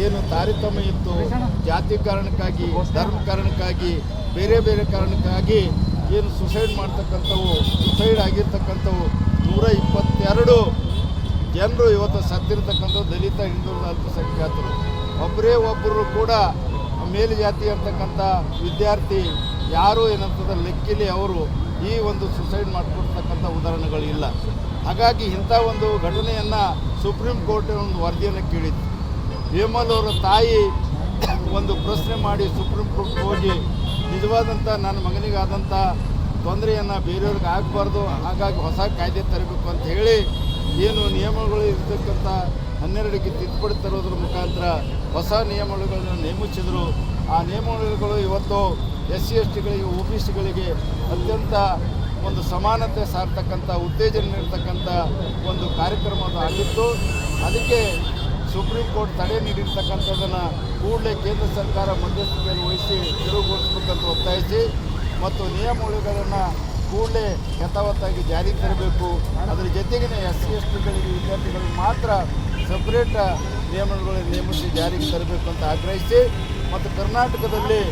ಏನು ತಾರತಮ್ಯ ಇತ್ತು, ಜಾತಿ ಕಾರಣಕ್ಕಾಗಿ, ಧರ್ಮ ಕಾರಣಕ್ಕಾಗಿ, ಬೇರೆ ಬೇರೆ ಕಾರಣಕ್ಕಾಗಿ ಏನು ಸುಸೈಡ್ ಮಾಡ್ತಕ್ಕಂಥವು, ಸುಸೈಡ್ ಆಗಿರ್ತಕ್ಕಂಥವು 122 ಜನರು ಇವತ್ತು ಸತ್ತಿರ್ತಕ್ಕಂಥವು ದಲಿತ, ಹಿಂದುಳಿದ, ಅಲ್ಪಸಂಖ್ಯಾತರು. ಒಬ್ಬರು ಕೂಡ ಮೇಲ್ಜಾತಿ ಅಂತಕ್ಕಂಥ ವಿದ್ಯಾರ್ಥಿ ಯಾರೂ ಏನಂತಂದ್ರೆ ಲೆಕ್ಕಿಲಿ ಅವರು ಈ ಒಂದು ಸುಸೈಡ್ ಮಾಡಿಕೊಡ್ತಕ್ಕಂಥ ಉದಾಹರಣೆಗಳಿಲ್ಲ. ಹಾಗಾಗಿ ಇಂಥ ಒಂದು ಘಟನೆಯನ್ನು ಸುಪ್ರೀಂ ಕೋರ್ಟ್ ಒಂದು ವರದಿಯನ್ನು ಕೇಳಿತ್ತು. ಹೇಮಲ್ ಅವರ ತಾಯಿ ಒಂದು ಪ್ರಶ್ನೆ ಮಾಡಿ ಸುಪ್ರೀಂ ಕೋರ್ಟ್ಗೆ ಹೋಗಿ ನಿಜವಾದಂಥ ನನ್ನ ಮಗನಿಗಾದಂಥ ತೊಂದರೆಯನ್ನು ಬೇರೆಯವ್ರಿಗೆ ಆಗಬಾರ್ದು, ಹಾಗಾಗಿ ಹೊಸ ಕಾಯ್ದೆ ತರಬೇಕು ಅಂತ ಹೇಳಿ ಏನು ನಿಯಮಗಳು ಇರತಕ್ಕಂಥ 12ಕ್ಕೆ ತಿದ್ದುಪಡಿ ತರೋದ್ರ ಮುಖಾಂತರ ಹೊಸ ನಿಯಮಗಳನ್ನು ನೇಮಿಸಿದರು. ಆ ನಿಯಮಗಳು ಇವತ್ತು SC STಗಳಿಗೆ, OBCಗಳಿಗೆ ಅತ್ಯಂತ ಒಂದು ಸಮಾನತೆ ಸಾರ್ತಕ್ಕಂಥ, ಉತ್ತೇಜನ ನೀಡ್ತಕ್ಕಂಥ ಒಂದು ಕಾರ್ಯಕ್ರಮ ಆಗಿತ್ತು. ಅದಕ್ಕೆ ಸುಪ್ರೀಂ ಕೋರ್ಟ್ ತಡೆ ನೀಡಿರ್ತಕ್ಕಂಥದ್ದನ್ನು ಕೂಡಲೇ ಕೇಂದ್ರ ಸರ್ಕಾರ ಮಧ್ಯಸ್ಥಿಕೆಯನ್ನು ವಹಿಸಿ ತೆರವುಗೊಳಿಸಬೇಕಂತ ಒತ್ತಾಯಿಸಿ ಮತ್ತು ನಿಯಮಗಳನ್ನು ಕೂಡಲೇ ಯಥಾವತ್ತಾಗಿ ಜಾರಿಗೆ ತರಬೇಕು. ಅದರ ಜೊತೆಗಿನ SC STಗಳಿಗೆ, ವಿದ್ಯಾರ್ಥಿಗಳಿಗೆ ಮಾತ್ರ ಸಪ್ರೇಟ್ ನಿಯಮಗಳನ್ನು ನೇಮಿಸಿ ಜಾರಿಗೆ ತರಬೇಕು ಅಂತ ಆಗ್ರಹಿಸಿ ಮತ್ತು ಕರ್ನಾಟಕದಲ್ಲಿ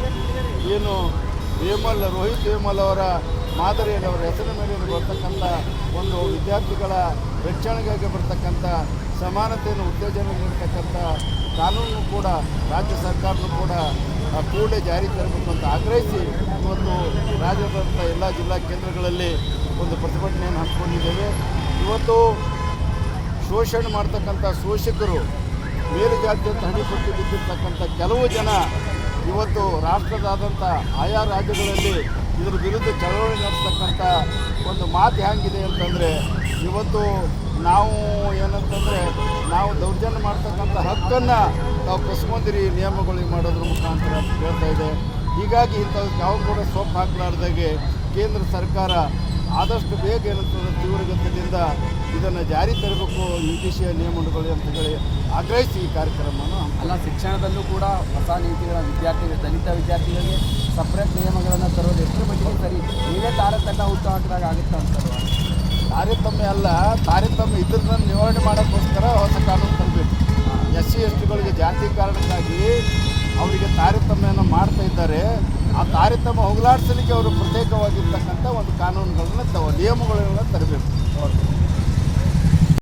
ಏನು ರೋಹಿತ್ ವೇಮಲ್ ಅವರ ಮಾದರಿಯಲ್ಲಿ ಅವರ ಹೆಸರಿನ ಮೇಲೆ ಬರ್ತಕ್ಕಂಥ ಒಂದು ವಿದ್ಯಾರ್ಥಿಗಳ ರಕ್ಷಣೆಗಾಗಿ ಬರ್ತಕ್ಕಂಥ ಸಮಾನತೆಯನ್ನು ಉತ್ತೇಜನ ನೀಡತಕ್ಕಂಥ ಕಾನೂನು ಕೂಡ ರಾಜ್ಯ ಸರ್ಕಾರನೂ ಕೂಡ ಕೂಡಲೇ ಜಾರಿ ತರಬೇಕು ಅಂತ ಆಗ್ರಹಿಸಿ ಇವತ್ತು ರಾಜ್ಯದಂಥ ಎಲ್ಲ ಜಿಲ್ಲಾ ಕೇಂದ್ರಗಳಲ್ಲಿ ಒಂದು ಪ್ರತಿಭಟನೆಯನ್ನು ಹಮ್ಮಿಕೊಂಡಿದ್ದೇವೆ. ಇವತ್ತು ಶೋಷಣೆ ಮಾಡ್ತಕ್ಕಂಥ ಶೋಷಕರು, ಮೇಲುಜಾತಿ ಅಂತ ಹಣಿಪಟ್ಟಿ ಬಿದ್ದಿರ್ತಕ್ಕಂಥ ಕೆಲವು ಜನ ಇವತ್ತು ರಾಷ್ಟ್ರದಾದಂಥ ಆಯಾ ರಾಜ್ಯಗಳಲ್ಲಿ ಇದರ ವಿರುದ್ಧ ಚಳವಳಿ ನಡೆಸ್ತಕ್ಕಂಥ ಒಂದು ಮಾತು ಹೆಂಗಿದೆ ಅಂತಂದರೆ, ಇವತ್ತು ನಾವು ಏನಂತಂದರೆ ನಾವು ದೌರ್ಜನ್ಯ ಮಾಡ್ತಕ್ಕಂಥ ಹಕ್ಕನ್ನು ತಾವು ಕಸ್ಕೊಂದಿರಿ ನಿಯಮಗಳಿಗೆ ಮಾಡೋದ್ರ ಮುಖಾಂತರ ಅಂತ ಹೇಳ್ತಾ ಇದೆ. ಹೀಗಾಗಿ ಇಂಥದಕ್ಕೆ ಯಾವ ಕೂಡ ಸೊಪ್ಪು ಹಾಕಲಾರ್ದಾಗೆ ಕೇಂದ್ರ ಸರ್ಕಾರ ಆದಷ್ಟು ಬೇಗ ಏನಂತಂದ್ರೆ ತೀವ್ರಗತಿಯಿಂದ ಇದನ್ನು ಜಾರಿ ತರಬೇಕು, UGC ನಿಯಮಗಳು ಅಂತ ಹೇಳಿ ಆಗ್ರಹಿಸಿ ಈ ಕಾರ್ಯಕ್ರಮವನ್ನು. ಅಲ್ಲ, ಶಿಕ್ಷಣದಲ್ಲೂ ಕೂಡ ಹೊಸ ನೀತಿಗಳ ದಲಿತ ವಿದ್ಯಾರ್ಥಿಗಳಿಗೆ ಸಪ್ರೇಟ್ ನಿಯಮಗಳನ್ನು ತರೋದು ಎಷ್ಟರ ಮಟ್ಟಿಗೆ ಸರಿ? ನೀವೇ ತಾರತಮ್ಯ ಹುಟ್ಟು ಹಾಕಿದಾಗ ಆಗುತ್ತೆ ಅಂತಾರೆ. ತಾರತಮ್ಯ ಅಲ್ಲ, ತಾರತಮ್ಯ ಇದ್ರನ್ನ ನಿವಾರಣೆ ಮಾಡೋಕ್ಕೋಸ್ಕರ ಹೊಸ ಕಾನೂನು ತರಬೇಕು. SC STಗಳಿಗೆ ಜಾತಿ ಕಾರಣಕ್ಕಾಗಿ ಅವರಿಗೆ ತಾರತಮ್ಯವನ್ನು ಮಾಡ್ತಾ ಇದ್ದಾರೆ. ಆ ತಾರತಮ್ಯ ಹೋಗಲಾಡಿಸಲಿಕ್ಕೆ ಅವರು ಪ್ರತ್ಯೇಕವಾಗಿರ್ತಕ್ಕಂಥ ಒಂದು ಕಾನೂನುಗಳನ್ನ ನಿಯಮಗಳನ್ನು ತರಬೇಕು.